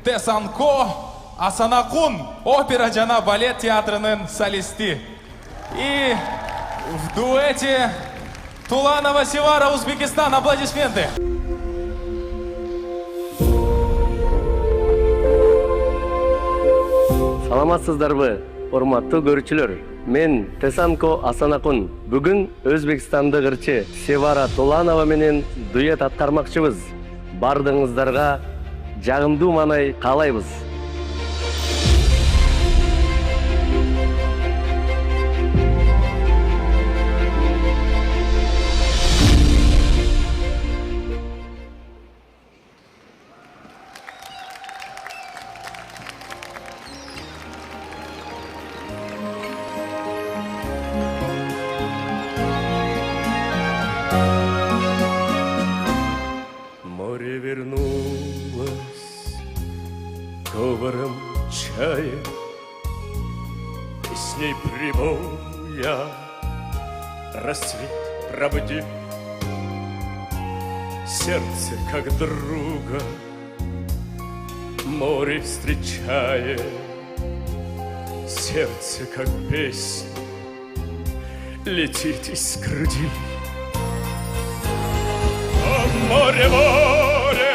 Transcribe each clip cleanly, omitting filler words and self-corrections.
Тесанко Асанакун, опера жана балет театрының солисти. И в дуэте Туланова Севара, Узбекистан. Аплодисменты. Саламатсыздарбы, урматтуу көрүүчүлөр. Мен Тесанко Асанакун. Бүгүн Өзбекстандык ырчы Севара Туланова менен дуэт аткармакчыбыз. Бардыгыңыздарга жагымдуу маанай каалайбыз. Море вернулось говором чая, и с ней прибоя рассвет пробудил сердце как друга, море встречая, сердце как песня летит из груди. Море, море,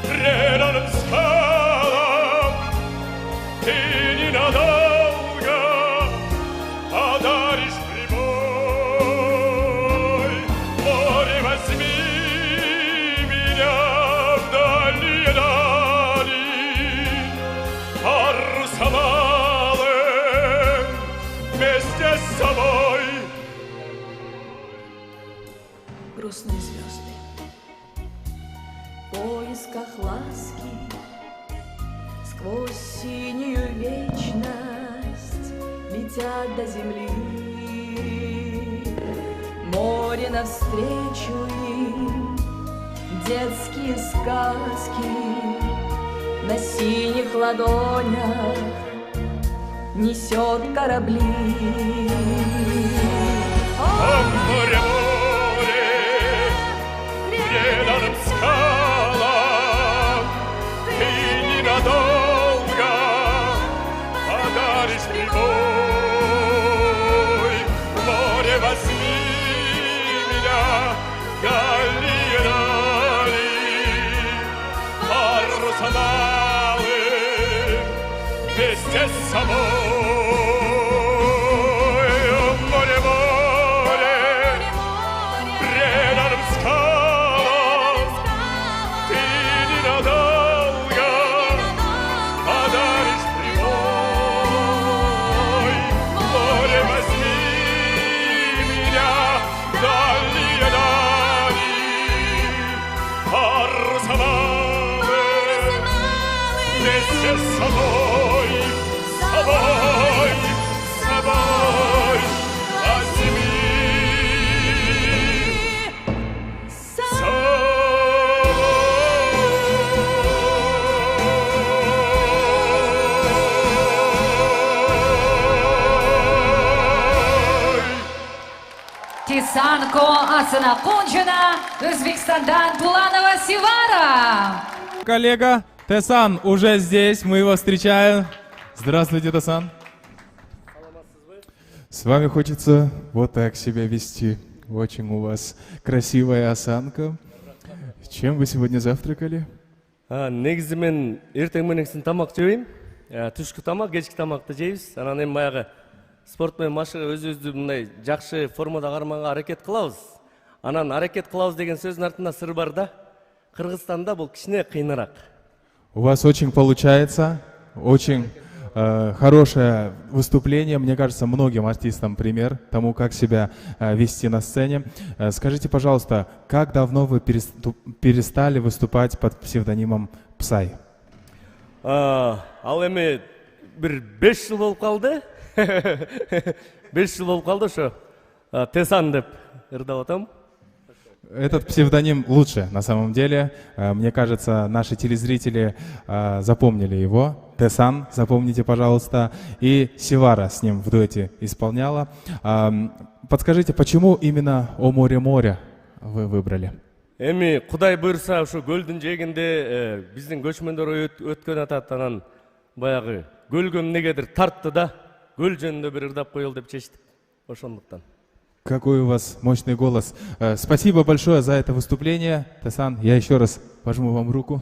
преданным скалам, ты ненадолго подаришь прибой. Море, возьми меня в дальние дали, парусом алым вместе с собой. Грустные звезды в поисках ласки сквозь синюю вечность летят до земли. Море навстречу им, детские сказки на синих ладонях несет корабли. Море, преданным скалам ты ненадолго подаришь прибой. Море, возьми меня в дальние дали, парусом алым вместе с собой. Море, море, преданным скалам ты ненадолго подаришь прибой. Море, возьми меня в дальние дали, парусом алым вместе с собой, собой, собой возьми. Тесанко Асанакунжина, Өзбекстандан Туланова Севара. Коллега Тесан уже здесь, мы его встречаем. Здравствуйте, Тесан. С вами хочется вот так себя вести. Очень у вас красивая осанка. Чем вы сегодня завтракали? Негизи мен эртең менен тамак жебейм. Түшкү тамак, кечки тамакты жейбиз. Анан эми баягы спорт менен машыга өзүбүздү мындай жакшы формада карманга аракет кылабыз. Анан аракет кылабыз деген сөздүн артында сыр бар да. Кыргызстанда бул кичине кыйыныраак. У вас очень получается, очень хорошее выступление. Мне кажется, многим артистам пример тому, как себя вести на сцене. Скажите, пожалуйста, как давно вы перестали выступать под псевдонимом Псай? Ал эми бир 5 жыл болуп калды. 5 жыл болуп калды ошо Тесан деп ырдап атам. Этот псевдоним лучше, на самом деле. Мне кажется, наши телезрители запомнили его. Тесан, запомните, пожалуйста. И Севара с ним в дуэте исполняла. Подскажите, почему именно «О море, море» вы выбрали? Эми Кудай буйрса ушу көлдүн жээгинде биздин көчмөндөр өткөн атат, анан баягы көлгө эмнегедир тартты да, көл жөнүндө бир ырдап коелу деп чечтик. Ошондуктан. Какой у вас мощный голос. Спасибо большое за это выступление. Тасан, я еще раз пожму вам руку.